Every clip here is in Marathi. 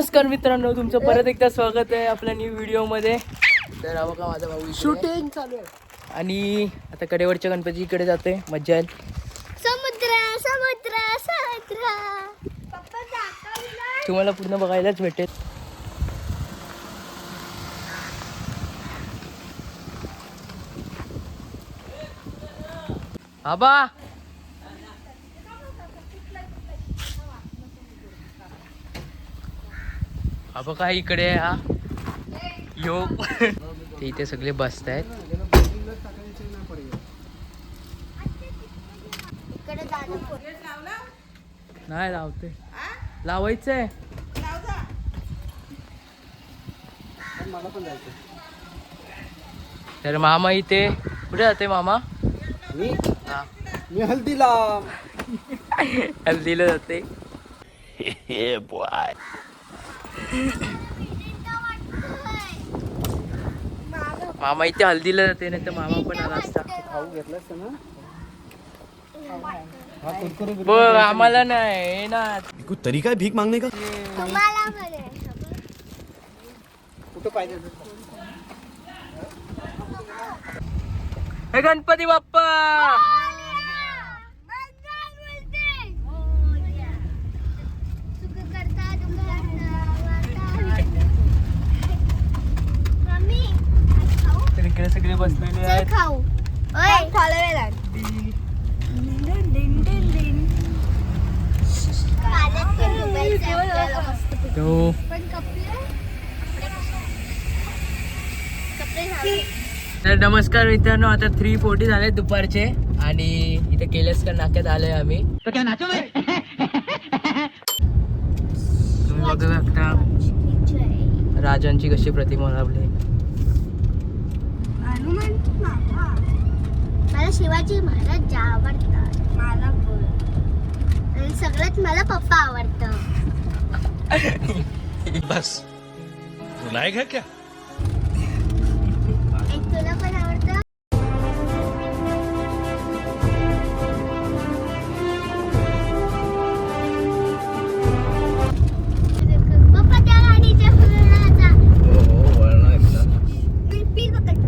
नमस्कार मित्रांनो, तुमचं परत एकदा स्वागत आहे आपल्या न्यू व्हिडिओ मध्ये. तर हा बघा माझा भाऊ शूटिंग चालू आहे आणि आता कडेवरच्या गणपतीकडे जातोय. मज्जा येईल. समुद्र समुद्र समुद्र तुम्हाला पूर्ण बघायलाच भेटेल. आबा आबा काय इकडे आहे हा योग. ते इथे सगळे बसत आहेत. नाही लावते, लावायचंय. तर मामा इथे कुठे जाते मामा? मी हल्दीला हल्दीला जाते. मामा इथे हल्दीला जाते, नाही तर मामा पण आला असता. खाऊ घेतलास ना? बघ आम्हाला नाही ना. कोई तरीका है भीख मांगने का? तुम्हाला म्हणे कुठं पाहिजे? हे गणपती बाप्पा. तर इकडे सगळे बसलेले आहेत. खाऊ तो तर नमस्कार मित्रांनो, आता 3:40 झाले दुपारचे आणि इथे केलेस्कर नाक्यात आलोय आम्ही. तुम्ही बघू शकता राजांची कशी प्रतिमा लावली. मला शिवाजी महाराज आवडतात. मला पण आणि सगळ्यात मला पप्पा आवडतं. बस रुलाएगा क्या? एक तुला पण आवडतं. पप्पा त्या गाडीच्या फुलाचा पील पकड.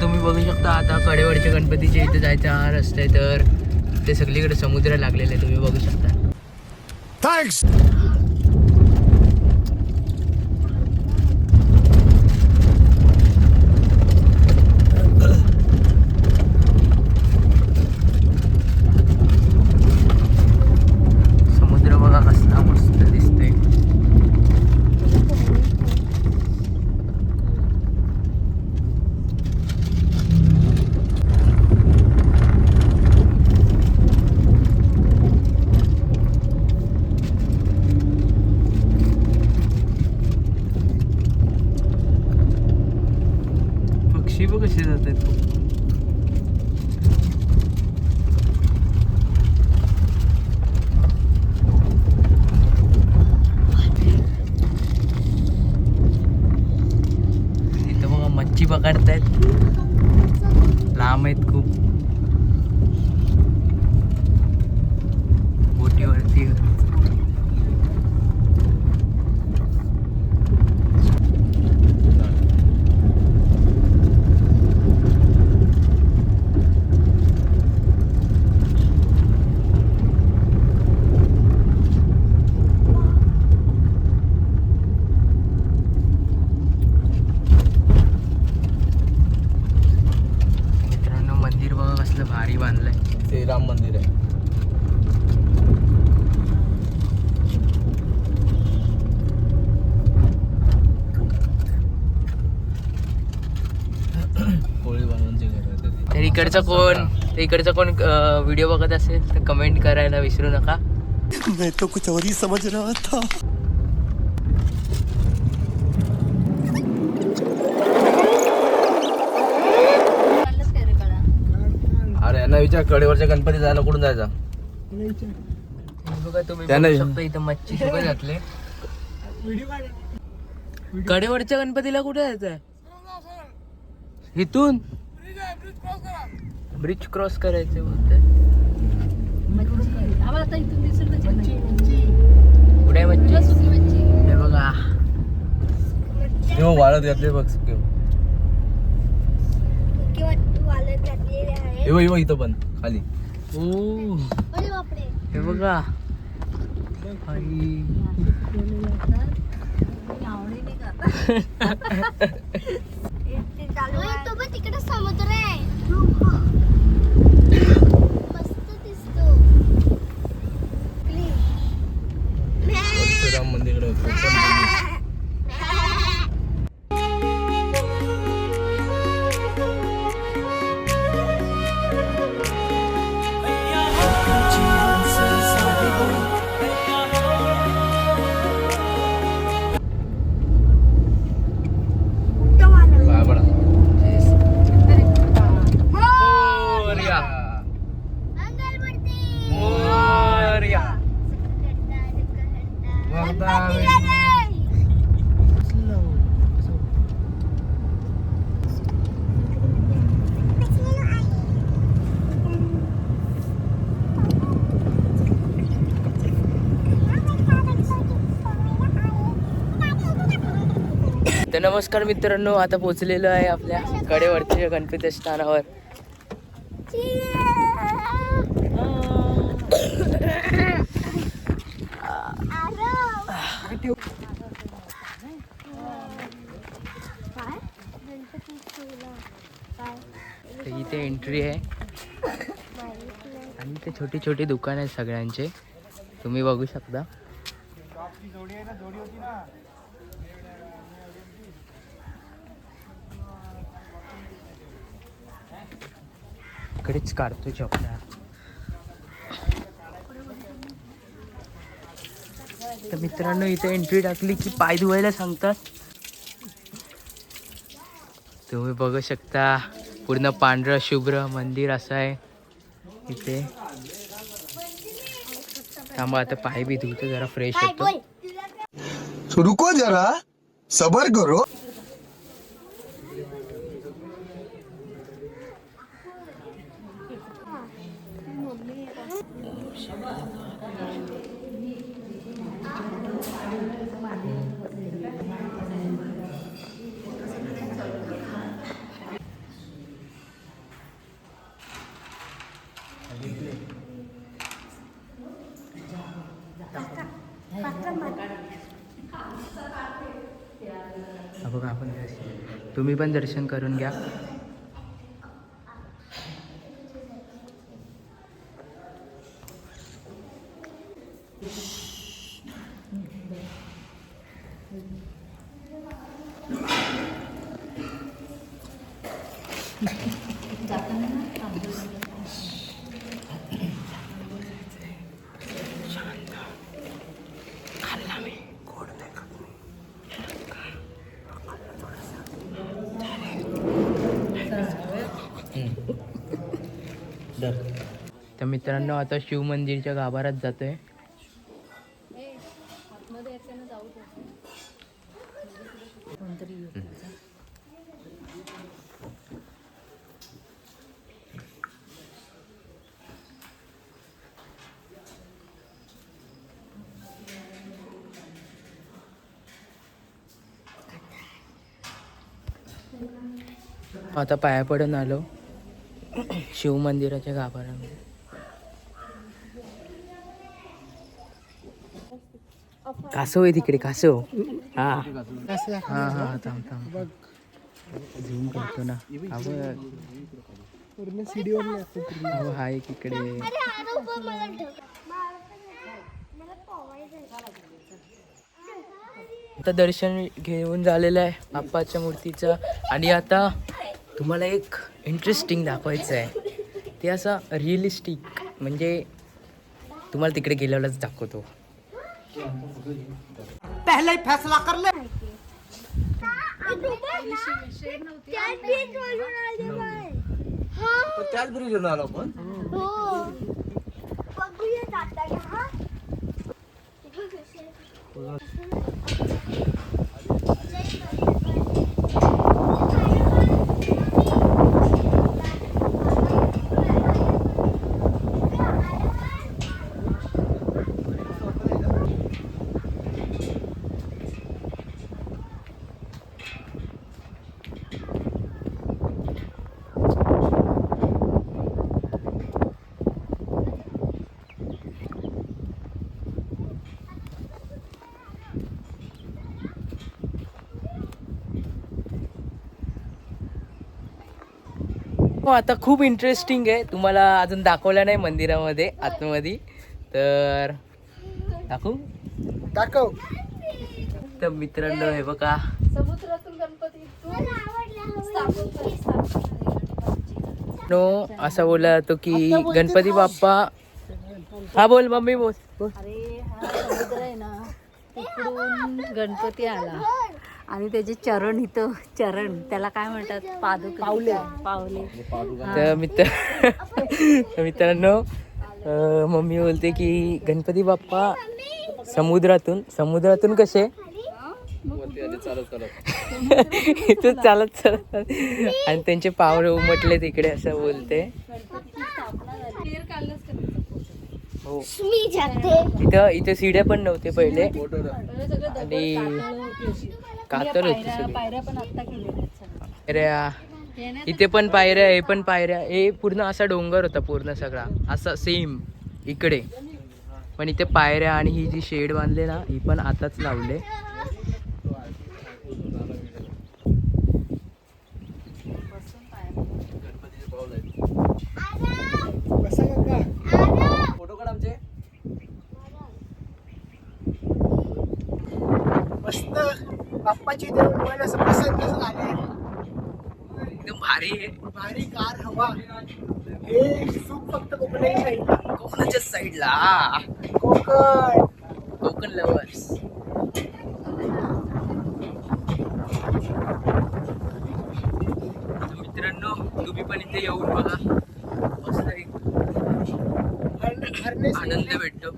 तुम्ही बघू शकता आता कडेवरच्या गणपतीच्या इथे जायचा हा रस्ता आहे. तर ते सगळीकडे समुद्र लागलेले आहे, तुम्ही बघू शकता. थँक्स. समुद्र बघा कसला मस्त दिसतोय. पक्षी बघ कसे जातात. इथं बघा मच्छी पकडतायत, लांब आहेत खूप. बोटीवरती इकडचा कोण व्हिडिओ बघत असेल तर कमेंट करायला विसरू नका. मैं तो कुछ और ही समझ रहा था. अरे यांना विचार कडेवरच्या गणपती जायला कुठून जायचा. बघा तुम्ही त्यांना बघू शकता इथं मच्छी सगळं घातले. कडेवरच्या गणपतीला कुठे जायचंय? इथून ब्रिज क्रॉस करायचं बोलतंय. कुठे मच्छी? हे बघा किंवा वाळत घातले बघ इथं पण खाली. ओ अरे बापरे. हे बघा आई. तो पण तिकडे समुद्र आहे. मस्त दिसतो. राम मंदिरकडे तर नमस्कार मित्रांनो, आता पोहोचलेलो आहे आपल्या कडेवरच्या गणपती स्थानावर. तर इथे एंट्री आहे आणि इथे छोटी छोटी दुकान आहेत सगळ्यांचे, तुम्ही बघू शकता. इकडेच काढतो चपला. तर मित्रांनो इथे एंट्री टाकली की पाय धुवायला सांगतात. तुम्ही बघू शकता पूर्ण पांढरं शुभ्र मंदिर असं आहे इथे. थांबा आता पाय बी धुतो, जरा फ्रेश होतो. रुको जरा सबर करो. बघा आपण तुम्ही पण दर्शन करून घ्या. तर मित्रांनो आता शिव मंदिरच्या गाभाऱ्यात जातोय. आता पाया पडून आलो शिव मंदिराच्या गाभाऱ्यामध्ये. कासव आहे तिकडे, कासव. हा हा हा थांब थांब झूम करतो ना. अहो हाय तिकडे. आता दर्शन घेऊन झालेलं आहे बाप्पाच्या मूर्तीचं. आणि आता तुम्हाला एक इंटरेस्टिंग दाखवायचं आहे. ते असं रिअलिस्टिक, म्हणजे तुम्हाला तिकडे गेल्यावरच दाखवतो. पहले ही फैसला कर ले. त्याच ब्रिजवर आलो आपण. हो, आता खूप इंटरेस्टिंग आहे. तुम्हाला अजून दाखवलं नाही मंदिरामध्ये आतमध्ये, तर दाखव. तर मित्रांनो हे बघा, नो असं बोलला जातो की गणपती बाप्पा. हा बोल मम्मी बोल. अरे हा समुद्र आहे ना, तिकडून गणपती आला आणि त्याचे चरण इथं, चरण त्याला काय म्हणतात, पादुका, पावले. तर मित्रांनो मम्मी बोलते की गणपती बाप्पा समुद्रातून कसे इथून चालत आणि त्यांचे पावले उमटले तिकडे असं बोलते. हो, इथं सीड्या पण नव्हते पहिले आणि कातर होती. पायऱ्या इथे पण पायऱ्या, हे पण पायऱ्या. हे पूर्ण असा डोंगर होता पूर्ण सगळा असा सेम इकडे, पण इथे पायऱ्या आणि ही जी शेड बांधले ना, ही पण आताच लावले. फोटो काढ आमचे. मस्त बाप्पाची देवळ असं प्रसन्न झाले. एकदम भारी आहे. भारी कार हवा. हे सुख फक्त कोकणाच्या साईडला. कोकण लवर्स. मित्रांनो तुम्ही पण इथे येऊन बघा, मस्त आनंद भेटतो.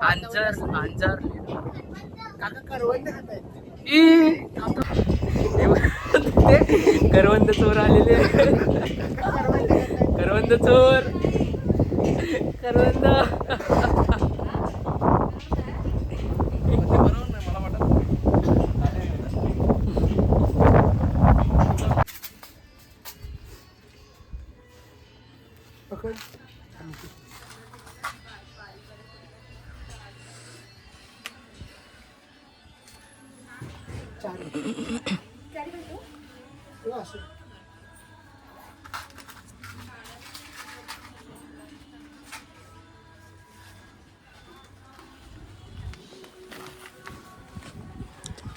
अंजार काका करवंद खात आहेत. करवंद चोर आलेले. करवंद चोर.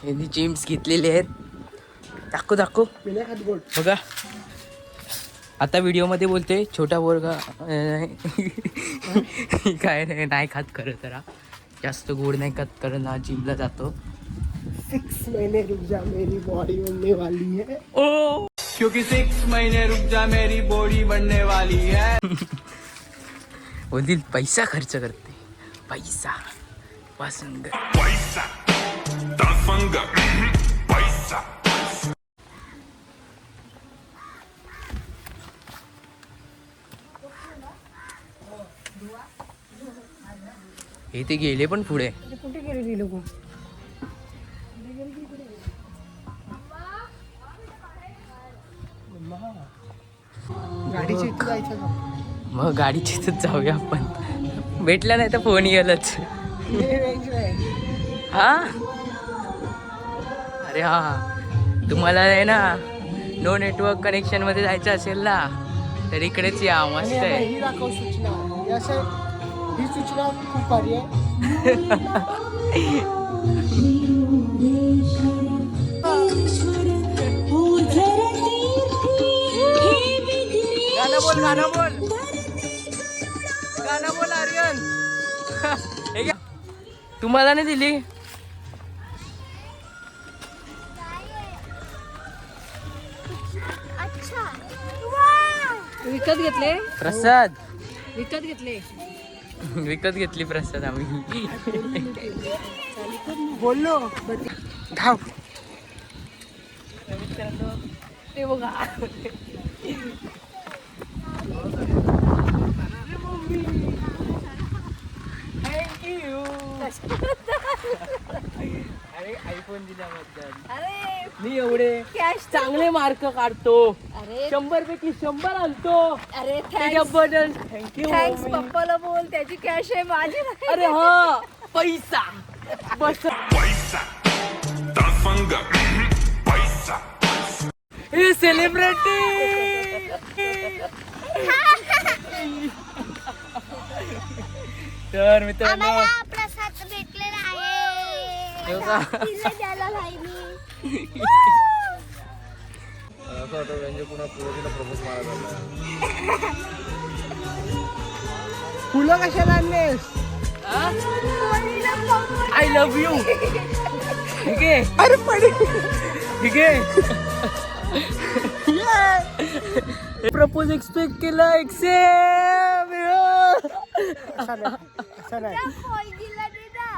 यांनी जेम्स घेतलेले आहेत. दाखव बघा. आता व्हिडिओ मध्ये बोलते छोटा पोरगा काय नाही खात खरं तर, जास्त गोड नाही खात कारण हा जिमला जातो. 6 महीने रुक जा मेरी बॉडी बनने वाली है. ओ क्योंकि 6 महीने रुक जा मेरी बॉडी बनने वाली है. बोलतील पैसा खर्च करते, पैसा वासंग. हे ते गेले पण पुढे. कुठे गेली लोक? गाडीची इथे जायचं का? मग गाडीची तर जाऊया आपण. भेटला नाही तर फोन येईलच. हा अरे हा, तुम्हाला आहे ना नो नेटवर्क कनेक्शन मध्ये जायचं असेल ना, तर इकडेच या. मस्त आहे. ही दाखव सूचना. ही सूचना खूप भारी आहे. गाणं बोल आर्यन. हे घ्या. तुम्हाला नाही दिली. अच्छा विकत घेतले प्रसाद विकत घेतले. विकत घेतली प्रसाद आम्ही. बोललो धाव. ते बघा थँक्यू. अरे आयफोन दिल्याबद्दल. अरे मी एवढे कॅश चांगले मार्क काढतो. अरे 100 पैकी 100 आणतो. अरे थँक्स त्याच्याबद्दल थँक्यू. थँक्स पप्पाला बोल त्याची कॅश आहे माझी नाही. अरे हा पैसा बस. हे सेलिब्रिटी. तर मित्रांनो आम्हाला प्रसाद भेटलेला आहे. हो का? तिला द्यायला नाही मी. असं होतं म्हणजे पुन्हा पोरीला प्रपोज मारायला. फुलं कशाला आणलेस? I love you. ठीक आहे. अरे पडे ठीक आहे. प्रपोज एक्सपेक्ट केला. एक्सेप्ट. असं नाही पोरगीला दे ना.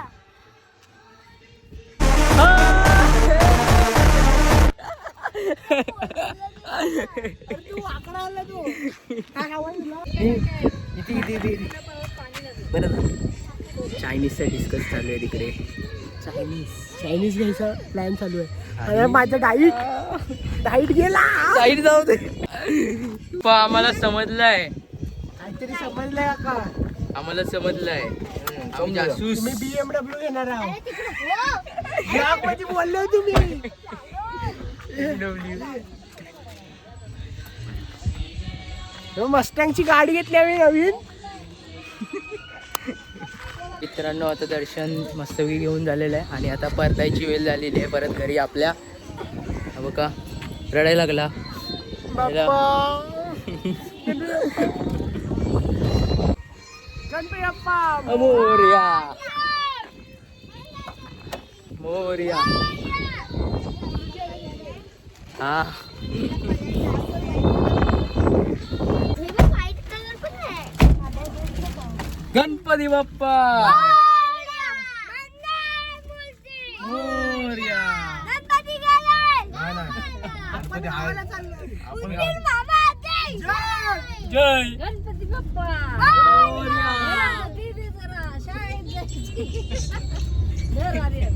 तू वाकडा आला तू काय आवाज दिला? बरं चायनीजचा डिस्कस चालू आहे तिकडे. चायनीज घ्यायचा प्लॅन चालू आहे. अरे माझं डाईट गेला. साईड जाऊ दे. पण आम्हाला समजलंय. काहीतरी समजलंय का? आम्हाला समजलंय. आम्ही जासूस. तुम्ही BMW घेणार आहात. अरे तिकडे हो. यामध्ये बोलले तुम्ही. मस्टँगची गाडी घेतली आम्ही नवीन. मित्रांनो आता दर्शन मस्तपैकी घेऊन झालेलं आहे आणि आता परतायची वेळ झालेली आहे परत घरी आपल्या. हा बघा रडायला लागला. गणपती बाप्पा मोरया मोरया. हा व्हाईट कलर पण आहे. गणपती बाप्पा मोरया. गणपती गेले. जय गणपती बाप्पा मोरया. दीदी जरा शाळेत जायची. धर आर्यन.